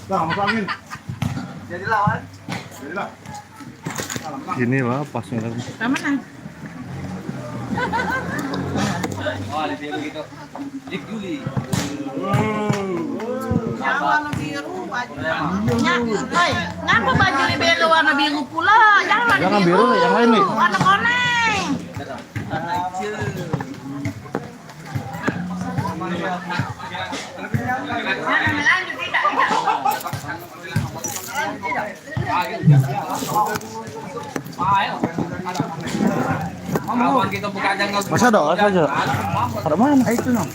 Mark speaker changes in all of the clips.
Speaker 1: Bang, masuk angin.
Speaker 2: Jadi lawan.
Speaker 1: Jadilah.
Speaker 3: Gini lah pasnya.
Speaker 4: Mana?
Speaker 2: Oh, dia begitu. Dik Juli.
Speaker 4: Yang warna biru baju. Ngapa baju biru warna biru pula? Jangan
Speaker 3: biru, yang lain nih.
Speaker 4: Warna koneng.
Speaker 2: Kita buka aja nggak.
Speaker 3: Masa ada saja? Ada mana?
Speaker 2: Itu no.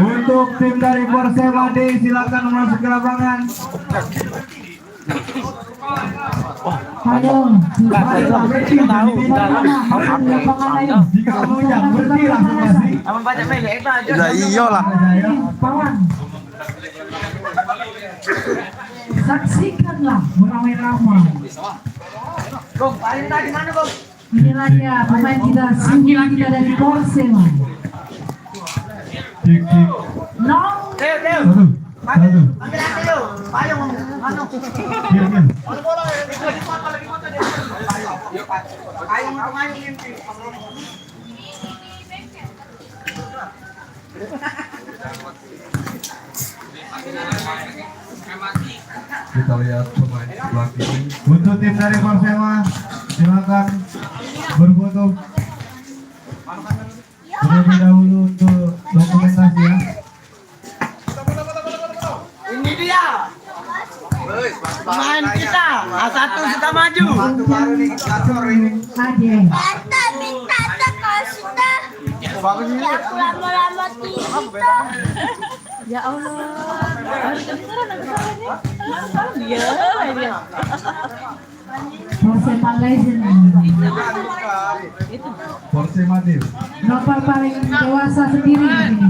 Speaker 1: Untuk tim dari Persema D silakan masuk ke lapangan.
Speaker 5: Ayo,
Speaker 1: Jika kamu yang berhenti langsung masih.
Speaker 2: Aman baca mail itu aja.
Speaker 3: Ya iya lah.
Speaker 5: Pawan. Saksikanlah beramai-ramai.
Speaker 2: Bung, paling tadi mana, Bung?
Speaker 5: Inilah dia pemain kita, singgung kita dari Persema.
Speaker 1: Dik.
Speaker 5: Nong.
Speaker 2: Teo.
Speaker 1: Satu.
Speaker 2: Ambil aja yuk. Payung mana?
Speaker 1: Diam.
Speaker 2: Bola lagi foto dia. Payung ini.
Speaker 1: Kita lihat pemain sebelah kiri. Untuk tim dari Persema silakan berfoto. Terlebih dahulu untuk dokumentasi ya.
Speaker 2: Ini dia. Pemain kita. Satu sudah maju. Satu baru nih gacor ini.
Speaker 5: Ade.
Speaker 6: Tata minta Costa. Ya aku lama-lama kita.
Speaker 4: Ya Allah. Harus kedengaran suaranya. Dia.
Speaker 5: Persema Legend.
Speaker 1: Persema tim.
Speaker 5: Nopal paling dewasa sendiri di sini.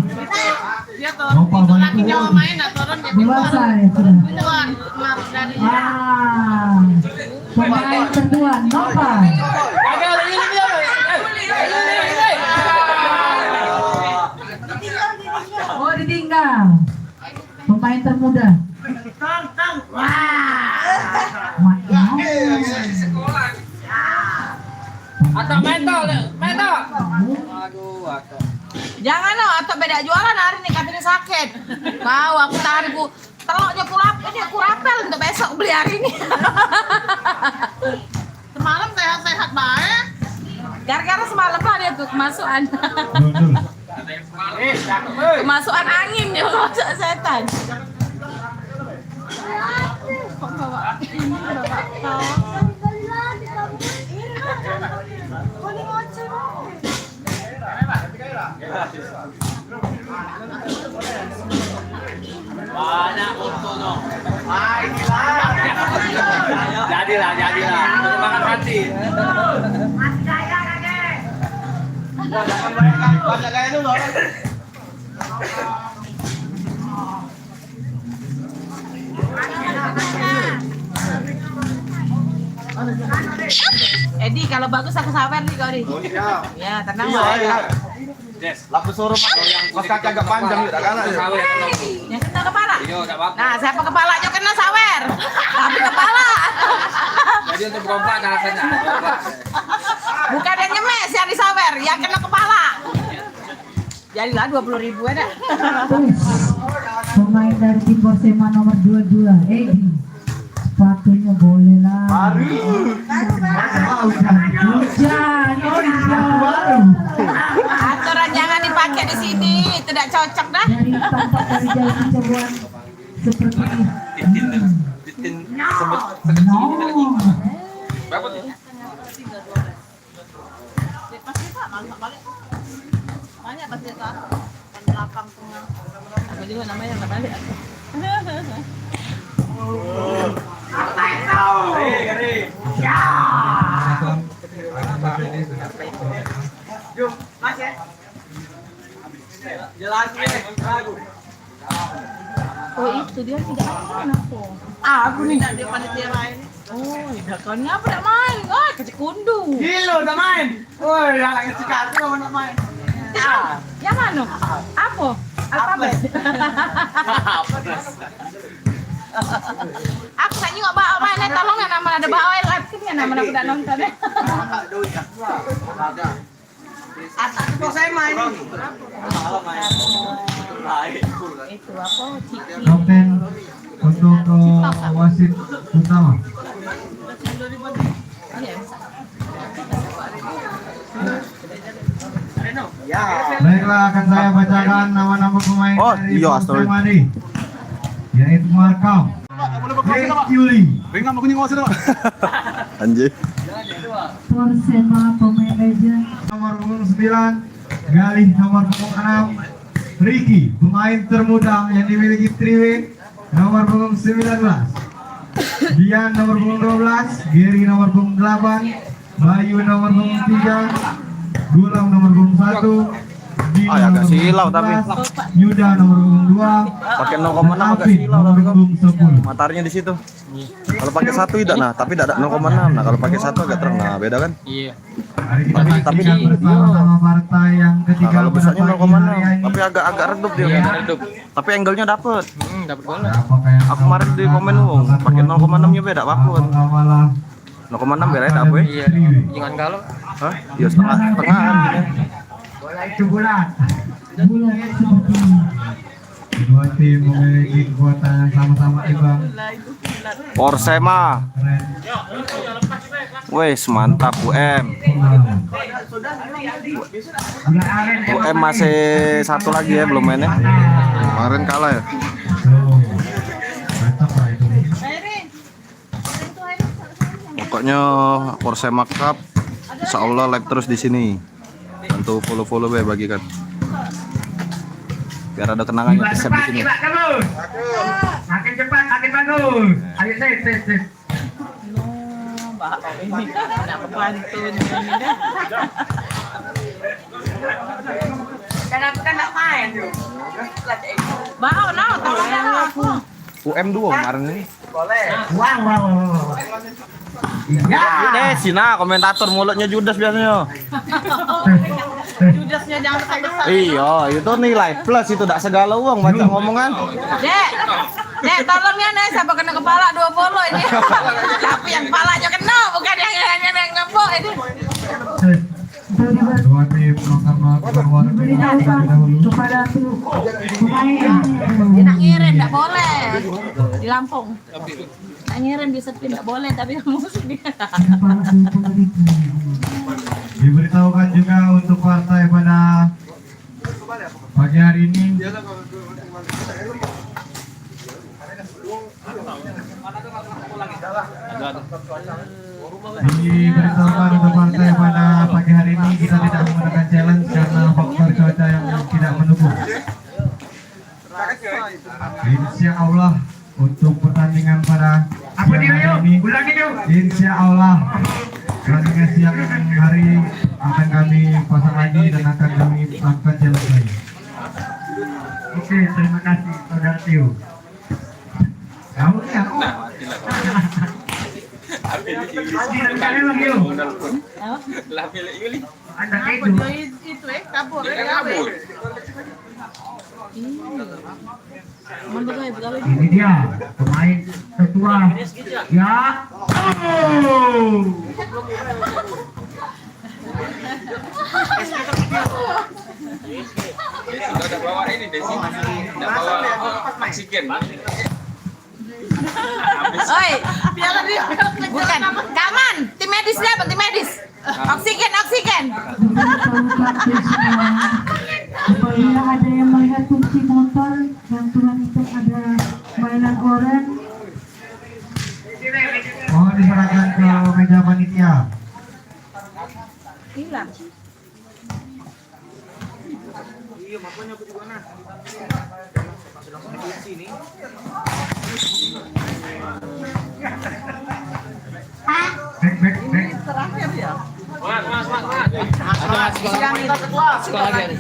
Speaker 4: Dia tuh.
Speaker 1: Nopal
Speaker 4: Itu
Speaker 1: paling
Speaker 4: lagi
Speaker 1: tua.
Speaker 4: nyawa main turun jadi
Speaker 5: Dewasa ya sudah.
Speaker 4: keluar dari
Speaker 5: Pemain tertua Nopal. Oh ditinggal. Pemain termuda.
Speaker 2: Atau mental. Aduh, atau.
Speaker 4: Jangan loh, atau beda jualan hari ini katanya sakit. Tahu aku tadi bu teloknya aku rapel untuk besok beli hari ini. Semalam sehat-sehat baik. Gara-gara semalam lah dia tuh kemasukan. Kemasukan angin dia masuk setan. Kok bawa ini bawa kau?
Speaker 2: Banyak foto dong. Jadilah. Semangat hati. Banyak gaya dulu.
Speaker 4: Edi kalau bagus aku sawer nih kau nih. Ya tenang lah.
Speaker 2: Lapu suruh yang kos kaki agak panjang udah kan.
Speaker 4: Yang kena kepala.
Speaker 2: Iya, enggak apa-apa.
Speaker 4: Nah, siapa kepalanya kena sawer. Tapi kepala.
Speaker 2: Jadi untuk berompak alasannya.
Speaker 4: Bukan yang nyemes yang disawer, yang kena kepala. Jadilah 20.000 ada.
Speaker 5: Pemain dari tim Persema nomor 22 Edi. Sepatunya boleh lah. Hujan.
Speaker 4: Aturan jangan dipakai di sini, tidak cocok dah.
Speaker 5: Dari tampak dari jalan kecewaan seperti ini.
Speaker 2: Titin
Speaker 5: No.
Speaker 2: berapa tuh?
Speaker 4: Banyak pasti kan. Belakang tengah. Apa juga namanya enggak balik.
Speaker 2: Jom, Mas ya. Jelasin lagu.
Speaker 4: Oh itu dia tidak kenapa? Aku nih dia panitia lain. Oh Kau ngapa nak main? Oh, kecik kundu.
Speaker 2: Gilo tak main. Woi, anak kecil kau nak main.
Speaker 4: Yang mana? Apa? Alfabet. Aku nak tengok bak main ni, tolong yang nama ada bak oil live kan nama aku dah nonton eh.
Speaker 2: Atak tu saya main.
Speaker 4: Itu apa? Ciki.
Speaker 1: Kapten untuk wasit utama. Baiklah, akan saya bacakan nama-nama pemain
Speaker 3: Oh,
Speaker 1: dari
Speaker 3: iya,
Speaker 1: Persema
Speaker 3: sorry.
Speaker 1: ini, yaitu Markam, Yuli,
Speaker 3: Anjir.
Speaker 5: Persema pemain legend.
Speaker 1: nomor punggung 9, Galih nomor punggung 6, Ricky pemain termuda yang dimiliki Triwe nomor punggung 19, Dian nomor punggung 12, Gary nomor punggung 8, Bayu nomor punggung 3, Gulam nomor punggung 1, Dino
Speaker 3: Ah, ya, agak
Speaker 1: nomor
Speaker 3: silau
Speaker 1: punggung
Speaker 3: tapi.
Speaker 1: 11, Yuda nomor punggung 2,
Speaker 3: Pakai 0,6 agak
Speaker 1: Afid
Speaker 3: silau
Speaker 1: nomor
Speaker 3: tapi kok.
Speaker 1: punggung 10.
Speaker 3: Mataharinya di situ. Kalau pakai 1 tidak, nah, tapi tidak ada 0,6. Nah, kalau pakai 1 agak terang. Nah, beda kan?
Speaker 1: Mari kita
Speaker 3: Tapi-
Speaker 1: saksikan bersama-sama partai yang
Speaker 3: Nah,
Speaker 1: ketiga
Speaker 3: kalau
Speaker 1: pada
Speaker 3: besarnya
Speaker 1: pagi
Speaker 3: 0,6,
Speaker 1: hari ini.
Speaker 3: tapi agak redup dia. Tapi angle-nya dapet.
Speaker 1: Apakah yang
Speaker 3: Aku kemarin di komen wong, pakai 0,6-nya beda dapet.
Speaker 1: apakah malah
Speaker 3: 0,6 beda ya dapet.
Speaker 1: Triwe?
Speaker 7: Jangan kalau
Speaker 3: Hah? Ya setengah-setengah.
Speaker 1: Bola itu bulat.
Speaker 5: Bulat seperti ini.
Speaker 1: Kedua tim memiliki kekuatan yang sama-sama imbang.
Speaker 3: Persema.
Speaker 1: Keren.
Speaker 3: Wes, mantap UM.
Speaker 1: Pengalaman.
Speaker 3: UM masih satu lagi ya belum mainnya. Kemarin kalah ya.
Speaker 1: Tuh. Mantap lah itu.
Speaker 3: Pokoknya Persema Cup, insya Allah like terus di sini. Bantu follow be bagikan. Biar ada kenangannya di sini.
Speaker 1: Bagus. Makin cepat, makin bagus. Ayo set.
Speaker 4: Bak ini nak pantun ini dah.
Speaker 2: Kenapa kan nak main tu?
Speaker 4: Bau nah, tolong dah aku.
Speaker 3: UM 2 kemarin ini.
Speaker 1: Wow.
Speaker 3: Ini Sina komentator mulutnya judes biasanya.
Speaker 4: Judasnya jangan besar-besar.
Speaker 3: Iya, itu nilai plus itu tak segala uang baca ngomongan.
Speaker 4: Dek, tolong ya nih, siapa kena kepala 20 ini. Tapi yang kepalanya kena, bukan yang ngebok ini.
Speaker 1: Kedua tim akan melakukan
Speaker 5: Diberitahukan kepada pemain
Speaker 4: Dia nak ngirim, tak boleh. Di Lampung. Nak ngirim di sepi, tak boleh, tapi kamu sedih.
Speaker 1: Diberitahukan juga untuk partai pada pagi hari ini. Diberitahukan untuk partai pada pagi hari ini kita tidak menggunakan challenge karena faktor cuaca yang tidak mendukung. Insya Allah untuk pertandingan pada siang hari ini, insya Allah pertandingan siang hari akan kami pasang lagi dan akan kami lakukan challenge lagi. Oke, terima kasih saudara Tio. Kamu ya? Anda
Speaker 4: Itu kabur. Kabur.
Speaker 1: ini dia pemain tertua ya. Oh!
Speaker 7: udah bawa ini Desi udah bawa oksigen.
Speaker 4: Oi, bukan. Kaman, tim medis dia, tim medis. Oksigen.
Speaker 5: Diberitahukan ke semua apabila ada yang melihat kunci motor yang Tuhan itu ada mainan oranye,
Speaker 1: Mohon diserahkan ke meja panitia.
Speaker 4: Hilang.
Speaker 1: Back.
Speaker 7: Sekolah lagi.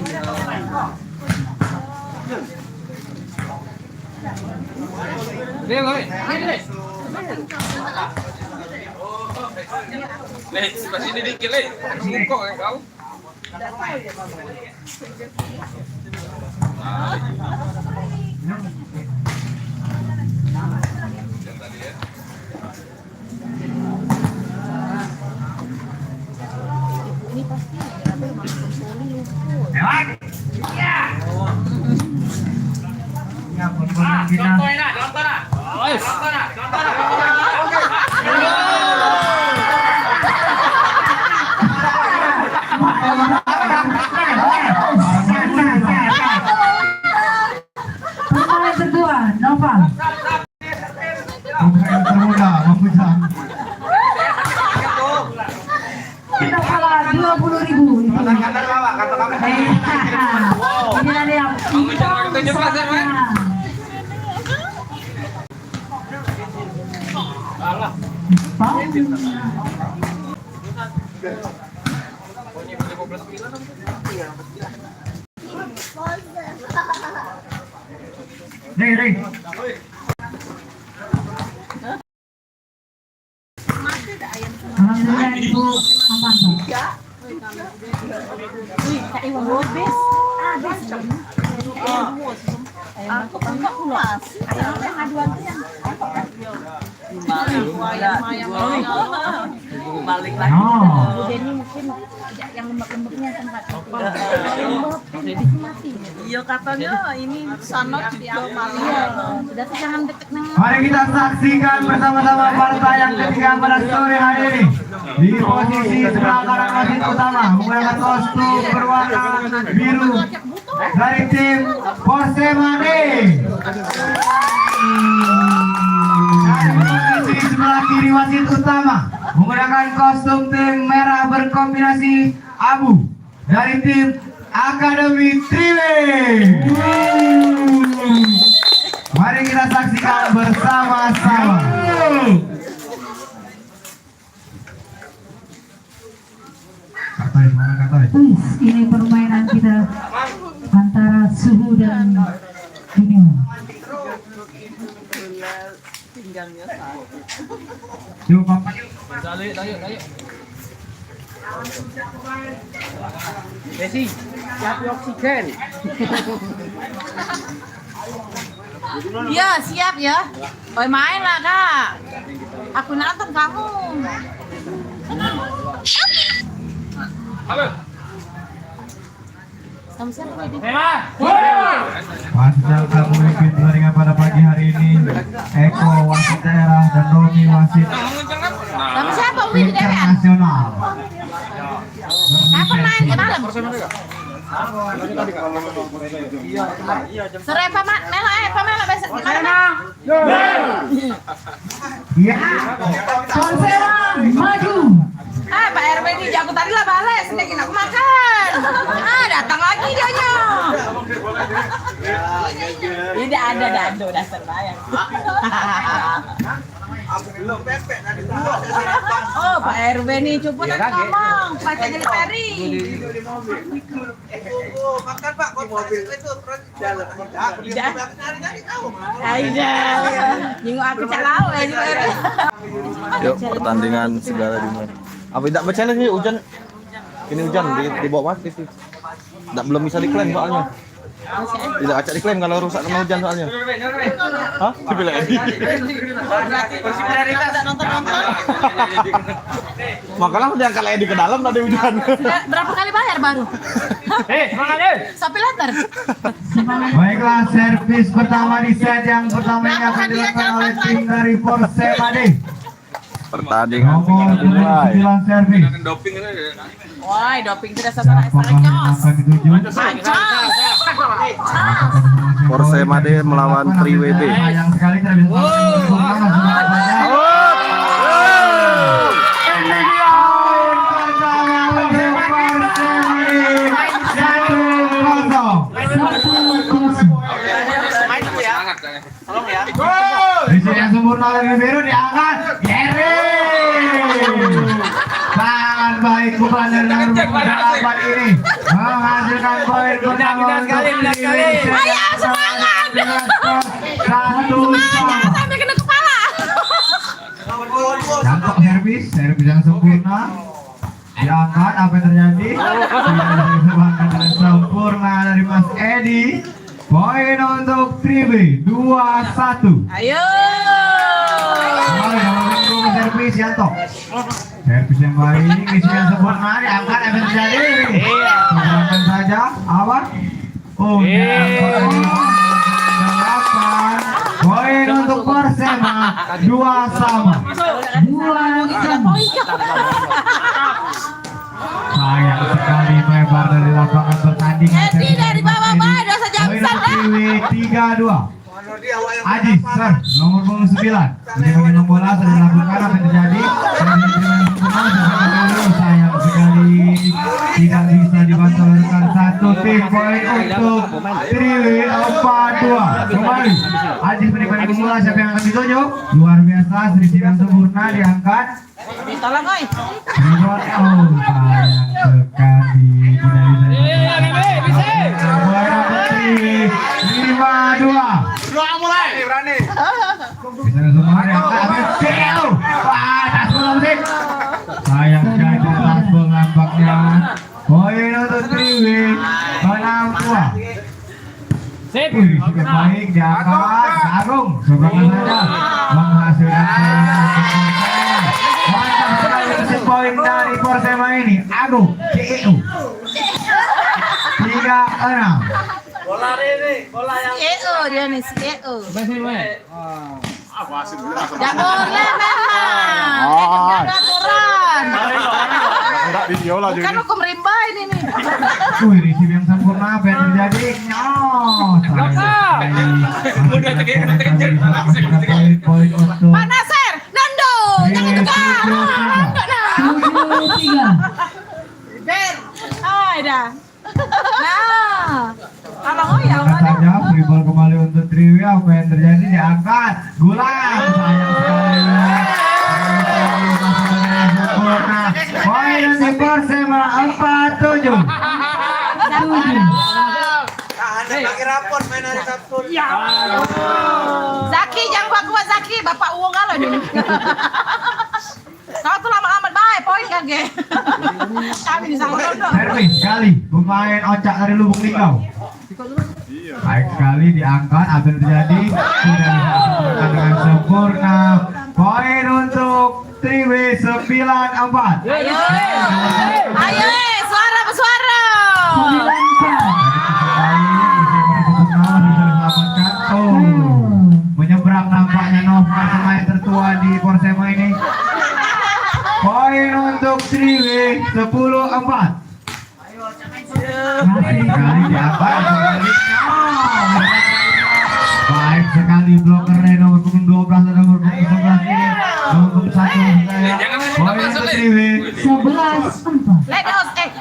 Speaker 7: Le, sebelah sini dikit, Le. Bungkok kan kau.
Speaker 1: Ya, performa kita.
Speaker 7: Contoh nak.
Speaker 5: Pemain kedua, Nova.
Speaker 1: Pemain termuda, Mambujang.
Speaker 5: Kita kalah 20.000. Ini ada yang
Speaker 1: Nih.
Speaker 5: Alhamdulillah Ibu aman.
Speaker 2: Balik lagi.
Speaker 1: Oh.
Speaker 4: yang lembek-lembeknya tempat
Speaker 2: Iya katanya ini sana juga malu.
Speaker 4: udah tuh jangan deket nang
Speaker 1: Mari kita saksikan bersama-sama partai yang ketiga pada sore hari ini. Di posisi sebelah kanan wasit utama menggunakan kostum berwarna biru dari tim Porsemade. Dan di posisi sebelah kiri wasit utama menggunakan kostum tim merah berkombinasi abu dari tim Akademi Triwe. Mari kita saksikan bersama-sama. Katoy, mana Katoy?
Speaker 5: Ini permainan kita antara Suhu dan Junior.
Speaker 2: Pinggangnya sakit.
Speaker 1: Yuk, Bapak.
Speaker 2: Desi, siap oksigen.
Speaker 4: Iya siap ya. Oi main lah kak. Aku nonton kamu.
Speaker 7: Halo.
Speaker 4: Sama siapa ini?
Speaker 1: Wasit yang akan memimpin pertandingan pada pagi hari ini Eko wasit daerah dan Romi wasit
Speaker 4: Sama siapa Umi di DPR?
Speaker 1: internasional.
Speaker 4: Kapan main ke malam? Sore pamela besok di mana?
Speaker 1: Iya.
Speaker 5: Persela maju.
Speaker 4: Pak RW ini jago tadi lah balik, sedikit aku makan. Datang lagi dianya. Ini ada dado dasar bayang. Oh Pak RW nih coba ngomong, pakai jadi Peri.
Speaker 8: Makan Pak, itu terus jalan.
Speaker 4: Aida, nyinggung aku calau ya juga.
Speaker 3: Yuk, pertandingan segala dimulai. Apa tidak baca lagi hujan? Ini hujan di bawah mas itu. Tidak belum bisa diklaim soalnya. Tidak acak diklaim kalau rusak karena hujan soalnya. Hah? Dibilang Edi. Makanya udah angkat Edi ke dalam tadi hujan.
Speaker 4: Berapa kali bayar baru? Sapi latar.
Speaker 1: Baiklah, servis pertama di set yang pertama ini akan dilakukan oleh tim dari Porsemade.
Speaker 3: Pertandingan
Speaker 1: Nomor
Speaker 3: dimulai.
Speaker 1: 9 servis.
Speaker 7: Doping itu.
Speaker 4: Woi, doping tidak sasaran
Speaker 1: Siapakah
Speaker 4: extra
Speaker 1: yang
Speaker 4: jos.
Speaker 1: akan dituju?
Speaker 3: Porsemade melawan Triwede.
Speaker 1: Sayang sekali tidak bisa bersama saja. Ini dia pertama untuk Porsemade 1-0.
Speaker 7: Semangat kan. Tolong ya.
Speaker 1: Isi yang sempurna dari biru diangkat Gary. Sangat baik Kupaner dan Rumah ini menghasilkan poin pertama untuk Triwede.
Speaker 4: Ayo semangat.
Speaker 1: Satu sama.
Speaker 4: Sampai kena kepala.
Speaker 1: Jangkok servis yang sempurna. Diangkat, apa yang terjadi? Sudah dengan sempurna dari Mas Edi. Poin untuk 3B 2-1.
Speaker 4: Ayo.
Speaker 1: Kembali nomor servis Yanto. Servis yang baik, isi yang sempurna, diangkat, apa yang terjadi? Silakan saja, awas. Oh, delapan. Poin untuk Persema 2-2. Sayang sekali melebar dari lapangan pertandingan.
Speaker 4: Edi dari bawah dosa Jamsan dah.
Speaker 1: 3-2. Aji, sir, nomor 29. Ini mengenang bola sudah dilakukan, apa yang terjadi? Sayang sekali tidak bisa dibantu rekan satu tim. Poin untuk Triwi 4-2. Kembali Aji menikmati bola, siapa yang akan ditunjuk? Luar biasa, selisih yang sempurna diangkat.
Speaker 4: Tolong oi.
Speaker 1: Sayang sekali tidak bisa. Poin untuk Triwi 5-2.
Speaker 8: Berani.
Speaker 1: Bisa semua diangkat. Sayang sekali atas nampaknya. Poin untuk Triwi 6-2. Wih, cukup baik diangkat. Agung seberang saja menghasilkan mantap sekali poin dari Persema ini. Agung CEO 3-6.
Speaker 8: Bola ini, bola yang
Speaker 4: CEO dia nih, CEO. Gak boleh memang. Jaga aturan.
Speaker 3: Enggak video lah
Speaker 4: Kan hukum rimba ini nih.
Speaker 1: Wih, receive yang sempurna, apa yang terjadi? Poin untuk
Speaker 4: Pak Nasir, Nando, jangan tegar. Nando nah.
Speaker 5: 7-3.
Speaker 4: Ber, dah. Nah, kalau oh ya
Speaker 1: Angkat saja, free ball kembali untuk Triwi. Apa yang terjadi? Diangkat, Gulang. Sayang sekali. Sempurna. Poin untuk Persema 4-7.
Speaker 8: Anda pakai rapor main hari Sabtu.
Speaker 4: Zaki jangan kuat Zaki, bapak uang kalau ini. Kau tuh lama-lama baik, poin kage. Kami di sana dong.
Speaker 1: Servis sekali, pemain Ocak dari Lubuk Linggau. Baik sekali diangkat, apa yang terjadi? Sudah dilakukan dengan sempurna. Poin untuk Triwi 9-4.
Speaker 4: Ayo, suara bersuara.
Speaker 5: 9-4.
Speaker 1: Menyeberang nampaknya Nova, pemain tertua di Persema ini. Poin untuk Triwi 10-4. Baik sekali diangkat. Baik sekali blokernya nomor punggung 12 dan nomor punggung 11 ini. Nomor punggung 1 saya. Poin untuk Triwi
Speaker 5: 11-4.
Speaker 4: Lek,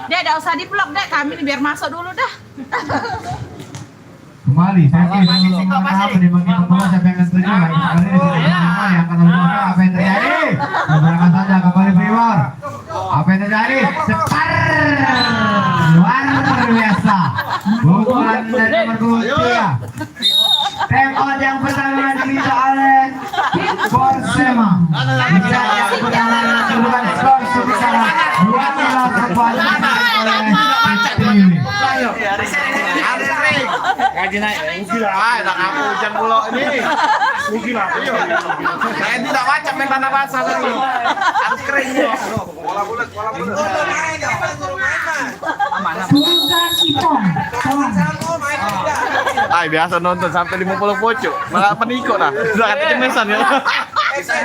Speaker 4: dia enggak usah di-blok deh, kami nih biar masuk dulu dah.
Speaker 1: kembali. Servis nomor 6 menimbangi bola, siapa yang akan tuju? Baik sekali di sini yang akan lakukan. Apa yang terjadi? Beberapa saja kembali Primor. Apa yang terjadi? Cepat luar biasa. Pukulan dari nomor 3. Time out yang pertama diminta oleh Persema. Bisa yang pertama menentukan skor sebesar 2-0 kepada oleh Triwi.
Speaker 7: Gaji naik. Mungkin lah. Tak aku hujan pulau ini. Mungkin lah. Saya tidak macam main tanah basah tadi. Harus kering ya.
Speaker 8: Bola bulat, bola bulat. Main, apa suruh main, Mas?
Speaker 5: Bukan Ipon. Kawan.
Speaker 8: Kamu main juga.
Speaker 3: Ay, biasa nonton sampai 50 pocok. Malah penikut dah. Sudah kata cemesan ya.
Speaker 8: Bisa.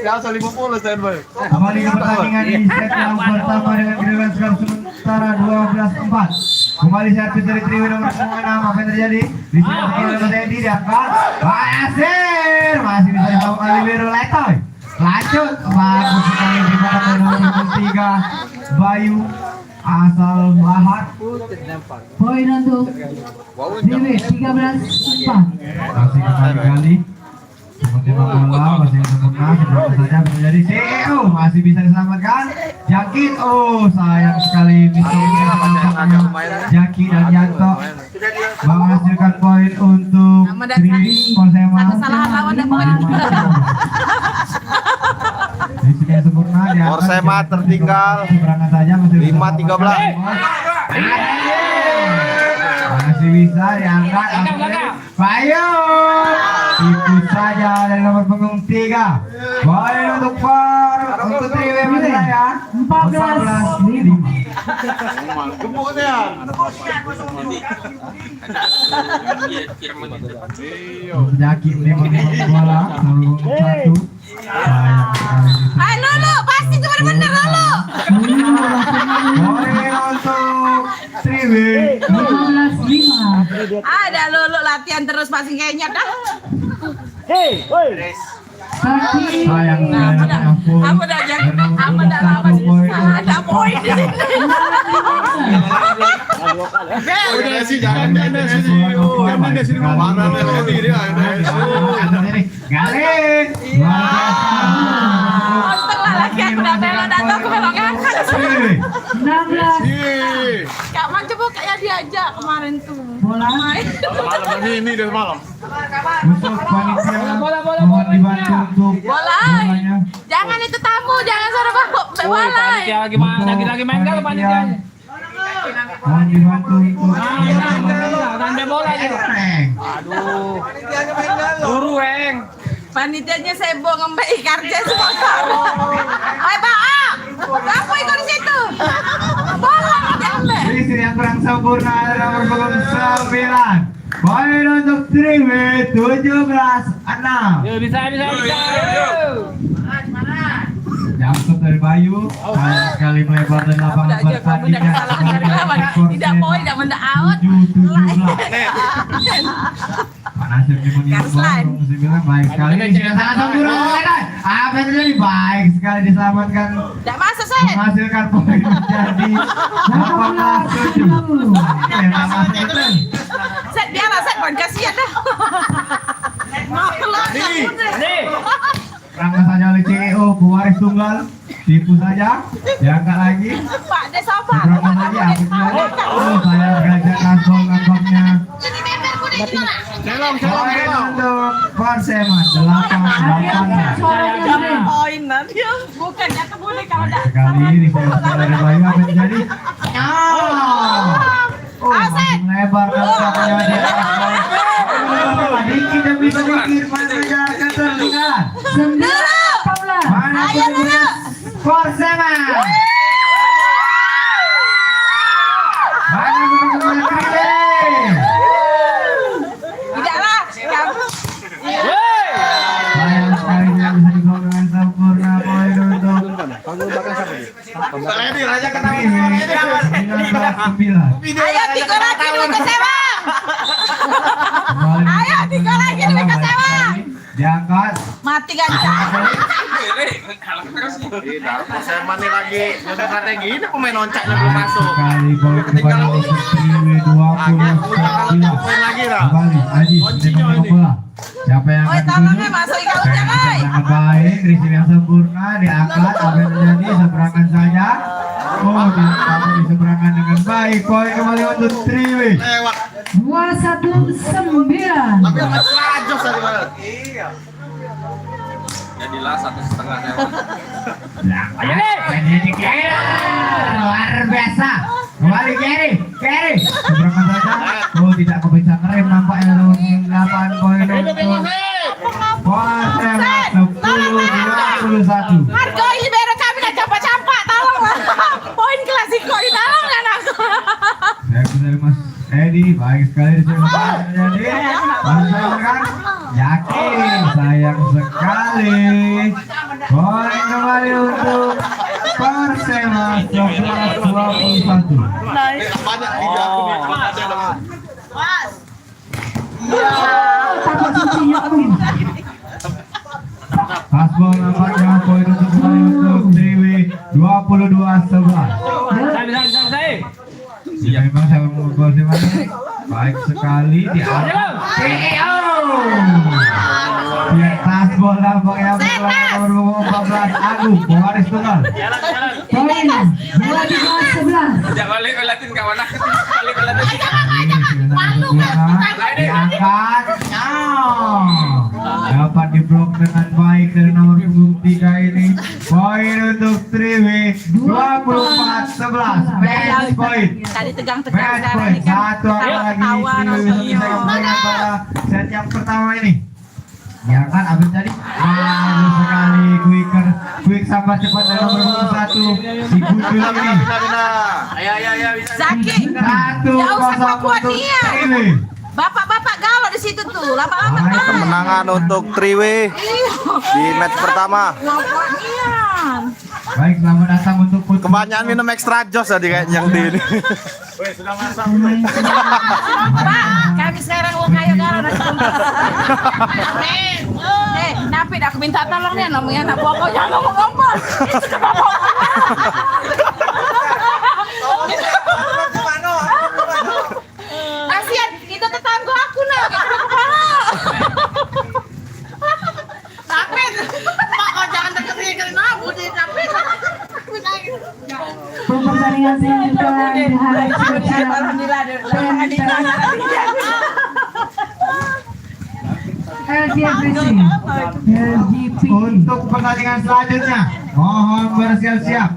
Speaker 3: Biasa 50 standby.
Speaker 1: Kembali ke pertandingan di set yang pertama dengan kedudukan skor sementara 12-4. Kembali servis dari Triwi nomor 6. Apa yang terjadi? Di sini oleh Mas Edi diangkat. Basir masih bisa dibawa oleh Biru Letoy. Lanjut bagus sekali di belakang nomor 3 Bayu asal Lahat.
Speaker 5: Poin untuk Triwi 13-4.
Speaker 1: Masih kembali seperti bola masih yang sempurna sebelum saja menjadi CEO masih bisa diselamatkan. Jakit, oh sayang sekali misalnya Jaki dan Yanto menghasilkan poin untuk Triwi Persema.
Speaker 4: Ada kesalahan lawan dan bukan.
Speaker 1: Di
Speaker 7: Persema tertinggal
Speaker 1: Seberangan saja masih
Speaker 7: 5-13.
Speaker 1: Masih bisa diangkat. Payung. Ikut saja dari nomor punggung 3. Poin untuk Triwe ya.
Speaker 5: 14-5.
Speaker 1: Jaki menembak bola nomor punggung 1.
Speaker 4: Ayo Lulu, pasti itu bener-bener Lulu.
Speaker 1: Poin untuk Triwe.
Speaker 5: 15-5.
Speaker 4: Ada Lulu latihan terus passing kayaknya dah.
Speaker 5: Kaki.
Speaker 1: Sayang sekali ampun.
Speaker 4: Apa dah jangan, apa dah lama sih. Ada poin di sini.
Speaker 7: Udah sih jangan di sini mana diri
Speaker 1: Galing.
Speaker 4: Untung lah lagi aku udah belok dan aku belok ngangkat.
Speaker 5: 16.
Speaker 4: Kak Man coba kayak diajak kemarin tuh.
Speaker 5: Bola.
Speaker 4: Main.
Speaker 7: malam ini dari malam.
Speaker 1: Untuk panitia mohon dibantu untuk
Speaker 4: Bola.
Speaker 1: bolanya.
Speaker 4: Jangan itu tamu, jangan suruh bawa bola.
Speaker 2: lagi main kali panitianya.
Speaker 1: Mohon dibantu untuk
Speaker 2: Tanda bola aja. Aduh. Guru, Eng.
Speaker 4: Panitianya sebo ngembek karja semua. Hai Pak, kamu ikut di situ. Bola diambil.
Speaker 1: Istri yang kurang sempurna adalah nomor punggung 9. Poin untuk Triwe 17-6.
Speaker 2: Yuk, bisa.
Speaker 1: Jangkut dari Bayu, sayang sekali melebar dari lapangan pertandingan.
Speaker 4: Tidak poin, tidak benda out.
Speaker 1: 7-17. Nasir dimeniak
Speaker 4: Garis line.
Speaker 1: 9 baik sekali. Di sini sangat sempurna. Apa yang terjadi? Baik sekali diselamatkan,
Speaker 4: Tidak masuk saya.
Speaker 1: menghasilkan poin menjadi 18-7. Tidak masuk itu.
Speaker 4: Set biarlah set poin kasihan dah.
Speaker 2: Nih.
Speaker 1: Rangka saja oleh CEO, pewaris tunggal. Tipu saja, diangkat lagi.
Speaker 4: Pak, dia sabar.
Speaker 1: Berangkat lagi, aku lagi. Oh, saya gajah langsung nampaknya. Poin untuk Persema 8-8.
Speaker 4: Poin nanti. Bukan jatuh boleh kalau tidak.
Speaker 1: Sekali di dari Bayu apa yang terjadi? Oh, masih melebar nampaknya di atas. Dikit demi sedikit mengejar ketertinggalan.
Speaker 5: 9-14.
Speaker 1: Mana petugas Persema? Mana petugas Triwe?
Speaker 4: Tidaklah. Kamu.
Speaker 1: Sayang sekali tidak bisa digol dengan sempurna. Poin untuk
Speaker 7: Raja kena
Speaker 1: Triwe 19-9.
Speaker 4: Ayo tiga lagi dulu ke sewa.
Speaker 1: Kembali
Speaker 4: Ayo, tiga lagi dulu ke sewa.
Speaker 1: diangkat.
Speaker 4: Mati gajah.
Speaker 7: Persema nih lagi udah katanya gini pemain loncatnya belum masuk.
Speaker 1: Sekali poin kepada untuk Triwe 20-19.
Speaker 7: Poin lagi lah.
Speaker 1: Kembali Aji dengan bola. Siapa yang
Speaker 4: Oi,
Speaker 1: akan
Speaker 4: tolong
Speaker 1: duduk?
Speaker 4: ya masuk ikan ujang, oi.
Speaker 1: Sangat baik, Rizky yang sempurna diangkat, apa yang terjadi seberangan saja. Oh, kamu di seberangan dengan baik. Poin kembali untuk Triwe.
Speaker 7: Lewat.
Speaker 5: 21-9.
Speaker 7: Tapi mas Rajos tadi malah.
Speaker 3: Jadilah 1,5 lewat.
Speaker 1: Ayo nih, luar biasa. Kembali Kerry. Seberangan saja. Oh, tidak bisa ngerem nampaknya nomor 8 poin untuk Persema 10-21.
Speaker 4: Marco ini baru kami nak campak-campak, tolonglah. Poin klasiko ini tolonglah aku.
Speaker 1: Saya dari Mas Edi, baik sekali di sini. Jadi, kan? Yakin, sayang sekali. Poin kembali untuk Persema 11-21.
Speaker 7: Banyak tiga.
Speaker 5: Takut cucinya Amin.
Speaker 1: Hasbol nampaknya poin untuk kembali untuk Triwe 22-11. Ya, memang saya mau gol sih Mas. Baik sekali di atas. Biar Hasbol nampaknya nomor 14 Agung pewaris tunggal.
Speaker 5: Poin 22-11.
Speaker 2: Balik ke Latin kawan. Balik ke Latin.
Speaker 1: Diangkat. Dapat diblok dengan baik dari nomor punggung 3 ini. Poin untuk Triwi 24-11. Match point.
Speaker 4: Tadi tegang-tegang
Speaker 1: Match
Speaker 4: sekarang
Speaker 1: point.
Speaker 4: ini kan.
Speaker 1: Satu angka lagi
Speaker 4: Ketawa
Speaker 1: Triwi bisa kembali pada set yang pertama ini. Ya kan, abis tadi bagus sekali quick sampai cepat dari nomor punggung 1 si Gundul ini.
Speaker 4: Zaki,
Speaker 1: 1-0
Speaker 4: jauh sama buat
Speaker 1: untuk
Speaker 4: dia.
Speaker 1: Triwi.
Speaker 4: Bapak-bapak galau di situ tuh, lama-lama
Speaker 1: Baik,
Speaker 4: kan.
Speaker 3: Kemenangan untuk Triwi di match pertama.
Speaker 4: Ngapain?
Speaker 1: Baik, selamat datang untuk Putri.
Speaker 3: Kebanyakan minum extra jos tadi kayaknya yang di ini.
Speaker 4: Pak, kami sekarang mau kayu galau nasi kumpul. Napi aku minta tolong nih, namanya anak pokoknya ngomong-ngomong. Itu kenapa? Kasihan, itu tetangga aku nah. Tapi, Pak, kau jangan deket-deketin aku di tapi.
Speaker 5: Pertandingan selanjutnya di hari spesial LGP.
Speaker 1: Untuk pertandingan selanjutnya, mohon bersiap-siap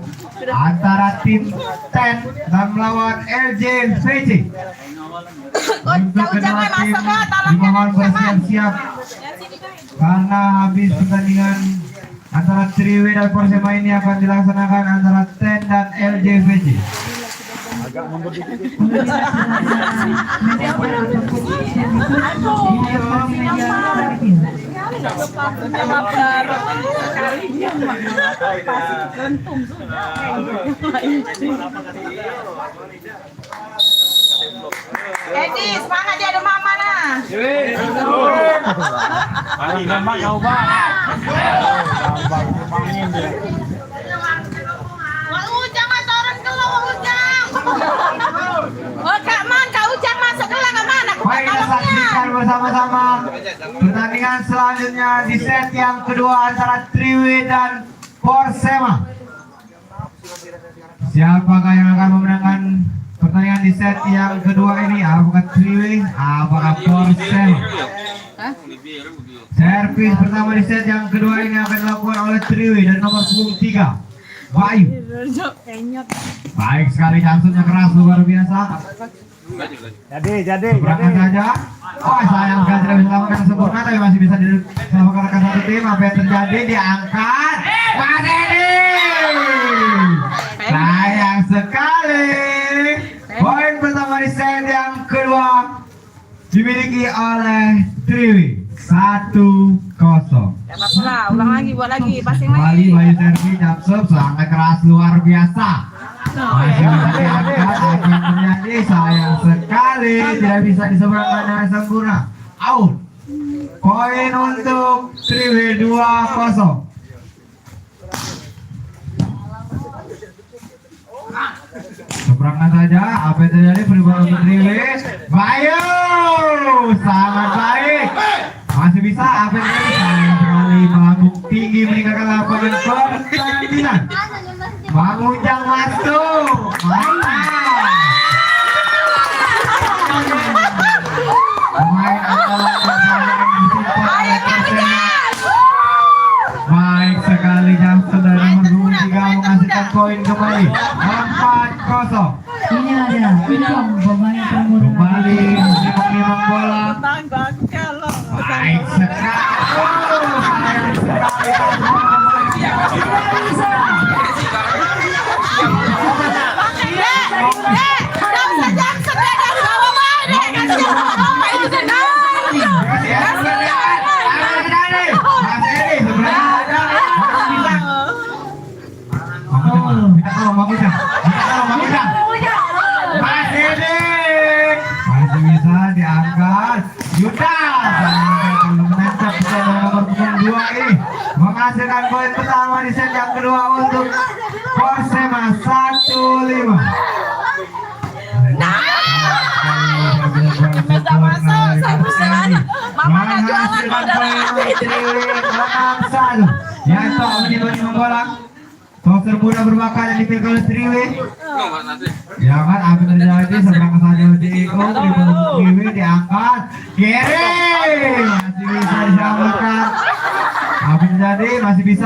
Speaker 1: antara tim TEN dan melawan LJVC. Untuk kedua tim dimohon bersiap-siap karena habis pertandingan antara Triwi dan Persema ini akan dilaksanakan antara TEN dan LJVC.
Speaker 4: Edi, semangat dia ada mama nah. Wang Ujang mas orang keluar Wang Ujang. Oh Kak Man, Kak Ujang masuk ke lang mana?
Speaker 1: Baik, kita saksikan bersama-sama pertandingan selanjutnya di set yang kedua antara Triwi dan Persema. Siapakah yang akan memenangkan pertandingan di set yang kedua ini? Apakah Triwi? Apakah Persema? Servis pertama di set yang kedua ini akan dilakukan oleh Triwi dan nomor punggung 3 Bayu. Baik sekali, jantungnya keras luar biasa.
Speaker 2: Jadi.
Speaker 1: Berangkat saja. Oh, sayang sekali tidak bisa melakukan sempurna, tapi masih bisa diselamatkan rekan satu tim. Apa yang terjadi? Diangkat Mas Edi. Sayang sekali. Poin pertama di set yang kedua dimiliki oleh Triwi 1-0.
Speaker 4: Ulang lagi, buat lagi, passing
Speaker 1: Kembali
Speaker 4: lagi.
Speaker 1: Bayu servis Japsep sangat keras luar biasa. Masih bisa diangkat, apa yang terjadi? Sayang sekali tidak bisa diseberangkan dengan sempurna. Out. Poin untuk Triwi 2-0. Seberangkan saja, apa yang terjadi? Perubahan untuk Triwi. Bayu sangat baik. Masih bisa, apa yang terjadi? Sayang sekali, Banguk tinggi meninggalkan lapangan pertandingan. Bang Ujang masuk. Mantap. Pemain andalan pertandingan disupport oleh Persema. Baik sekali, Jamsul dari nomor punggung 3 menghasilkan poin kembali 4-0.
Speaker 5: Ini ada Ujang pemain nomor
Speaker 1: Kembali mengimbang bola. Baik sekali. Sayang sekali. Masih bisa diangkat. Yuda menangkap bisa nomor punggung 2 ini menghasilkan poin pertama di set yang kedua untuk Persema 1-5.
Speaker 4: Mama jualan
Speaker 1: ya toh menjadi membolak. Boxer muda berbakat yang dipilih oleh Triwi. Ya kan, apa yang terjadi? Seberang saja Diego di Triwi diangkat. Kiri masih bisa diselamatkan. Apa yang terjadi? Masih bisa?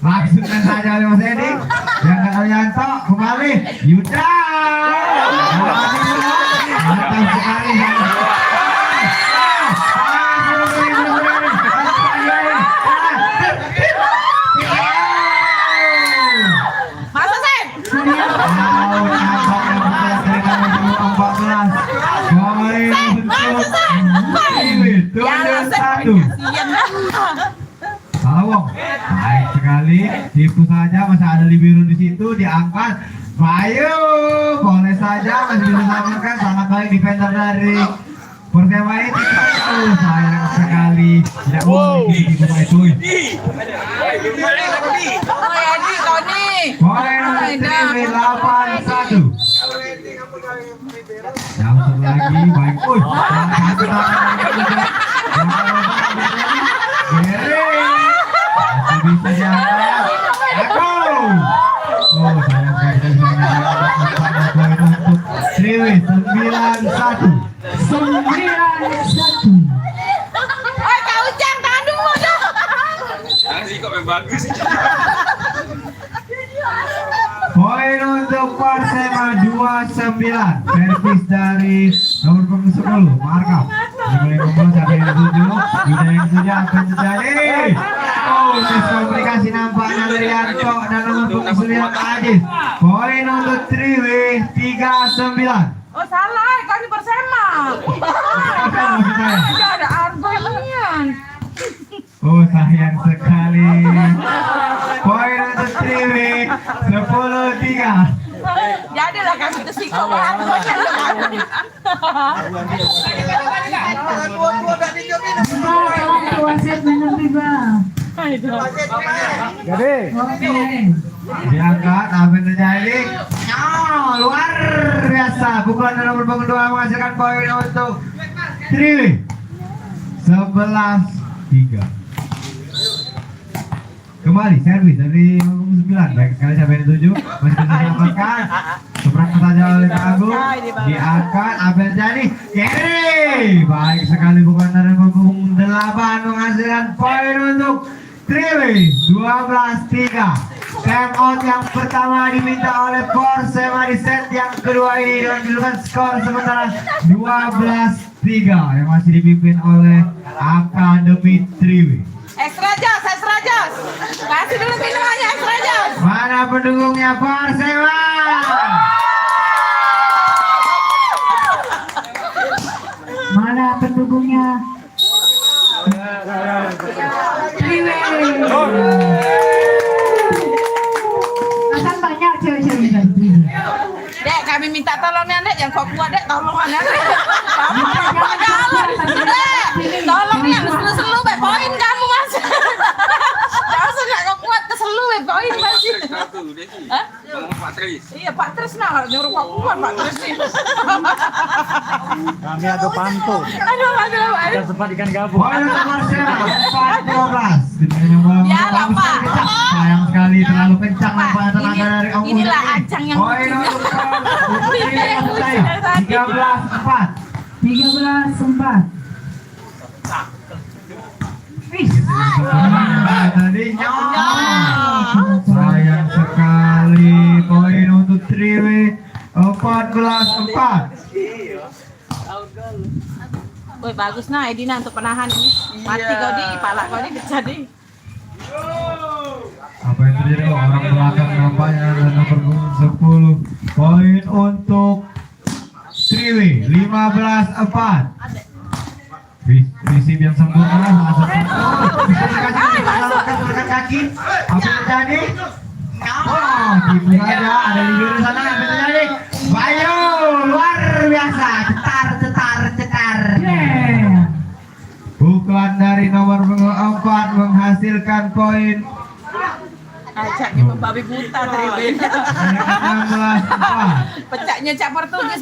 Speaker 1: Langsungkan saja oleh Mas Edi. Jangan Alianto kembali. Yuda. Mantap sekali.
Speaker 4: Masa Sen?
Speaker 1: Salawong, baik sekali. Tipu saja, masih ada Libiru di situ, diangkat. Bayu, boleh saja masih bisa diselamatkan. Sangat baik defender dari Persema ini. Sayang sekali. Tidak boleh tipu itu.
Speaker 4: Oh ya di kau nih.
Speaker 1: Poin untuk 8-1. Jam satu lagi, baik. Satu bisa diangkat. Aku. Oh, sayang sekali. Poin untuk Triwi 9-1.
Speaker 5: 9-1.
Speaker 4: Oh kau Ujang tahan dulu dah.
Speaker 1: Poin untuk Persema 29. Servis dari nomor punggung 10 Markam. Mulai nomor sampai yang 7. Tidak yang 7 akan terjadi. Oh, miskomunikasi nampaknya dari Yanto dan nomor punggung 9 Ajis. Poin untuk Triwi 39.
Speaker 4: Oh salah, kau ini Persema.
Speaker 1: Apa maksud saya?
Speaker 4: Tidak ada Argo yang
Speaker 1: Oh, sayang sekali. Poin untuk Triwi 10-3.
Speaker 4: Jadilah kami tersikap Argonya.
Speaker 5: Kawan wasit menerima.
Speaker 1: Jadi diangkat, apa yang terjadi? Luar biasa. Pukulan dari nomor punggung 2 menghasilkan poin untuk Triwi 11-3. Kembali servis dari nomor 9. Baik sekali sampai yang 7. Masih bisa diselamatkan. Seberang saja oleh Kak Agung. Diangkat, apa yang terjadi? Kiri. Baik sekali pukulan dari nomor punggung 8 menghasilkan poin untuk Triwi 12-3. Time out yang pertama diminta oleh Persema di set yang kedua ini dengan julukan skor sementara 12-3 yang masih dipimpin oleh Akademi Triwi.
Speaker 4: Extra jos. Kasih dulu minumannya extra jos.
Speaker 1: Mana pendukungnya Persema?
Speaker 5: Mana pendukungnya? Triwi. Akan banyak cewek-cewek dari Triwi.
Speaker 4: Dek, kami minta tolongnya Dek, yang kau kuat Dek, tolongannya Dek. Dek, tolong yang selu-selu be poin kamu Mas. Jangan suka kau kuat keselu be poin Mas. Hah? Iya Pak Tris nah nyuruh kau kuat Pak Tris nih.
Speaker 2: Kami ada pantun.
Speaker 4: Aduh.
Speaker 2: Sempat ikan gabung.
Speaker 1: Poin untuk Persema 14.
Speaker 4: Ya lah Pak.
Speaker 1: Sayang sekali terlalu kencang nampaknya tenaga dari Om Udin.
Speaker 4: Inilah ajang yang
Speaker 1: Poin untuk Triwi 13-4.
Speaker 5: 13-4.
Speaker 1: Tadinya sayang sekali poin untuk Triwi 14-4.
Speaker 4: Woi bagus nah Edina untuk penahan ini. Mati kau di, pala kau di pecah di.
Speaker 1: Apa yang terjadi? Orang belakang nampaknya ada nomor punggung 10. Poin untuk Triwi 15-4. Visip yang sempurna langsung bisa dikasih kaki. Apa yang terjadi? Oh, tipu saja. Ada di biru sana. Apa yang terjadi? Bayu luar biasa. Cetar. Pukulan dari nomor punggung 4 menghasilkan poin
Speaker 4: Ajaknya membabi buta Triwin.
Speaker 1: 16-4.
Speaker 4: Pecahnya Cak Portugis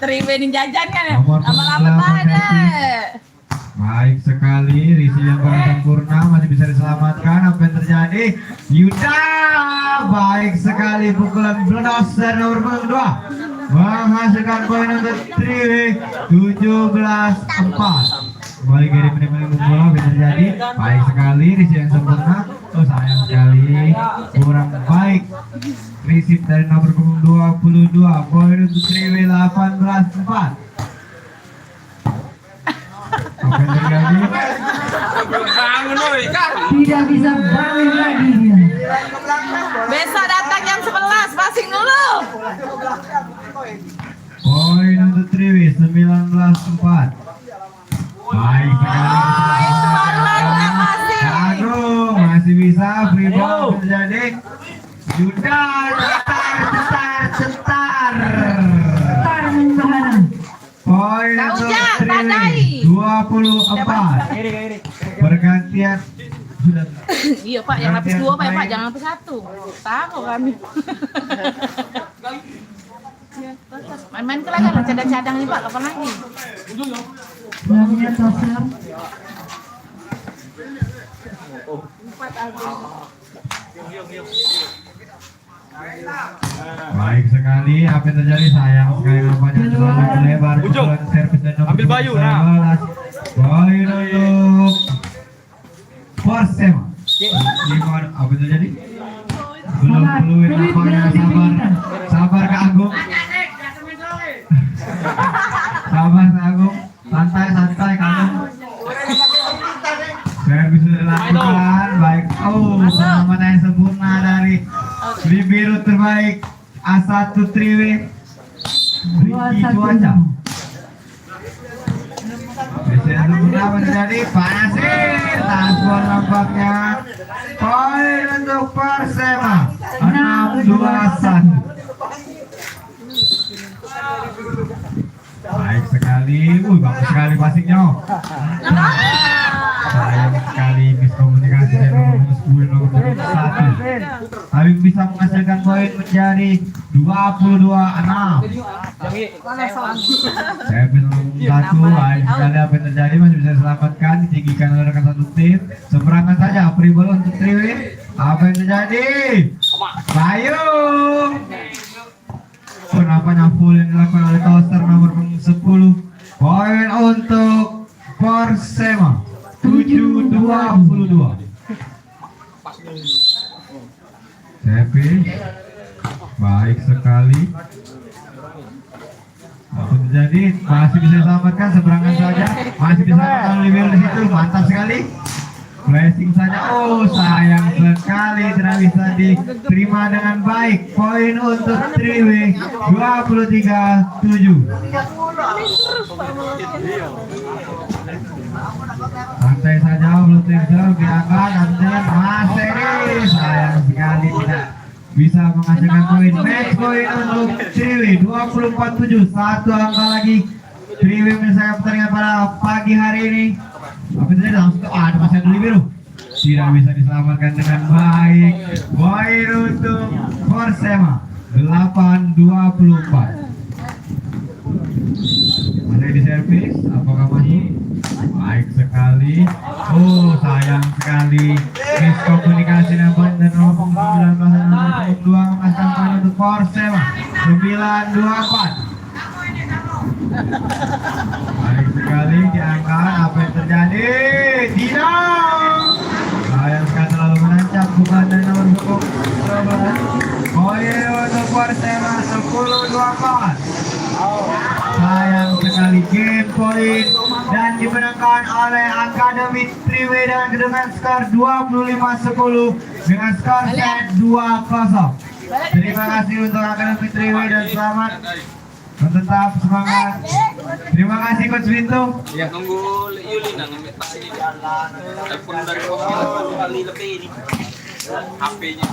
Speaker 4: Triwin jajan kan ya.
Speaker 1: Nomor
Speaker 4: Lama-lama
Speaker 1: 8
Speaker 4: ada.
Speaker 1: Baik sekali, Risi yang kurang sempurna masih bisa diselamatkan. Apa yang terjadi? Yuda, baik sekali pukulan bledos dari nomor punggung 2 menghasilkan poin untuk Triwi 17-4. Kembali ke menit-menit bola bisa terjadi. Baik sekali Rizky yang sempurna. Oh sayang sekali. Kurang baik. Receive dari nomor punggung 22. Poin untuk Triwi 18-4. Apa yang terjadi?
Speaker 5: Tidak bisa balik lagi dia.
Speaker 4: Besok datang jam 11, passing dulu.
Speaker 1: Poin untuk Triwi 19-4. Baik sekali.
Speaker 4: Itu baru lagi masih.
Speaker 1: Agung masih bisa free ball terjadi. Sudah cetar.
Speaker 5: Tar membahana.
Speaker 1: Poin
Speaker 4: Kak
Speaker 1: untuk
Speaker 4: Ujang,
Speaker 1: Triwi
Speaker 4: tandai.
Speaker 1: 24. Pergantian sudah.
Speaker 4: Iya Pak, yang lapis 2 Pak, ya, Pak, jangan lapis 1. Tahu kami. Main-main ke lagi, cadang-cadang nih Pak, kapan lagi?
Speaker 5: Namanya toser.
Speaker 1: Baik sekali, apa yang terjadi? Sayang sekali nampaknya terlalu lebar. Servis dan nomor
Speaker 2: Ambil Bayu, nah.
Speaker 1: 19. Poin untuk Persema. Gimana? Apa yang terjadi? Belum nampaknya sabar Kak Agung. Sabar Kak Agung. Santai Kak Agung. Servis sudah dilakukan. Baik. Oh, pengaman yang sempurna dari Biru terbaik A1 Triwi. Ricky Cuaca. Biasanya sempurna terjadi pasir. Transpor nampaknya. Poin untuk Persema 6-21. Baik sekali, bagus sekali passingnya. Sayang sekali miskomunikasi dari nomor 10 nomor 1. Tapi bisa menghasilkan poin menjadi 22-6. Saya nomor 1. Baik sekali apa yang terjadi masih bisa diselamatkan, ditinggikan oleh rekan satu tim. Seberangan saja free ball untuk Triwi. Apa yang terjadi? Bayu. Nampaknya full yang dilakukan oleh toser nomor 10. Poin untuk Persema 7-22. Tapi baik sekali. Apa terjadi? Masih bisa diselamatkan, seberangan saja. Masih bisa lebih di situ. Mantap sekali. Flashing saja. Oh sayang sekali tidak bisa diterima dengan baik. Poin untuk Triwi 23-7. Santai saja belum serve diangkat dan masih sayang sekali tidak bisa menghasilkan poin. Match poin untuk Triwi 24-7. Satu angka lagi Triwi menyelesaikan pertandingan pada pagi hari ini. Apa terjadi langsung ada pasien dulu biru. Tidak bisa diselamatkan dengan baik. Poin untuk Persema 8-24. Masih di servis, apakah masuk? Baik sekali. Oh sayang sekali. Miskomunikasi nampak dan nomor 19 dan nomor 2 memasukkan poin untuk Persema 9-24. Baik sekali diangkat. Apa yang terjadi? Tidak. Sayang sekali terlalu menancap bukan dari nomor punggung 12. Poin untuk Persema 10-24. Sayang sekali game point dan dimenangkan oleh Akademi Triwi dengan kedudukan skor 25-10 dengan skor set 2-0. Terima kasih untuk Akademi Triwi dan selamat tetap semangat. Terima kasih Coach Winto.
Speaker 8: Ya. Nunggu Yulina ngambil tas ini. Telepon dari hospital kali lebih ini. HP-nya.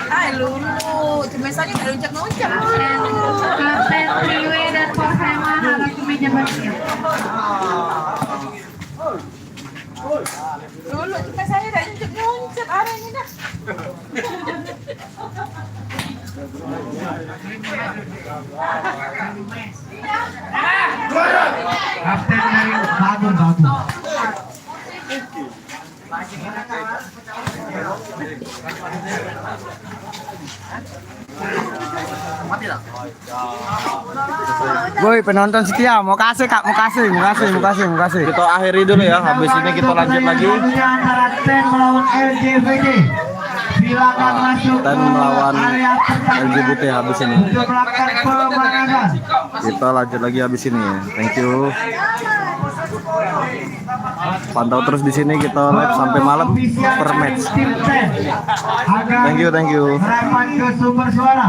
Speaker 4: Ay, Lulu, cuma saja nggak loncat-loncat.
Speaker 5: Kapten Triwi dan Persema harus ke meja bagian.
Speaker 4: Lulu, cuma saya nggak loncat-loncat. Ada ini dah.
Speaker 1: Kapten dari Bagus.
Speaker 8: Mati tak?
Speaker 2: Woi, penonton setia, mau kasih Kak, mau kasih.
Speaker 3: Kita akhiri dulu ya. Habis ini kita lanjut lagi.
Speaker 1: Antara TEN melawan LGBT. Silakan masuk
Speaker 3: TEN melawan LGBT habis ini.
Speaker 1: untuk melakukan pemanasan.
Speaker 3: Kita lanjut lagi habis ini ya. Thank you. Pantau terus di sini, kita live sampai malam per match.
Speaker 1: Tim TEN akan
Speaker 3: Thank you.
Speaker 1: merapat ke sumber suara.